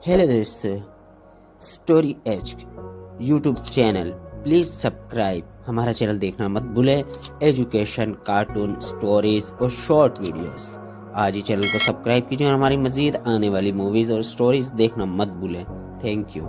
Hello दोस्तों, story age YouTube channel please subscribe. हमारा channel देखना मत भूलें। एजुकेशन, कार्टून, स्टोरीज और शॉर्ट वीडियोस। आज ही चैनल को सब्सक्राइब कीजिए और हमारी मज़ीद आने वाली मूवीज़ और स्टोरीज देखना मत भूलें। Thank you.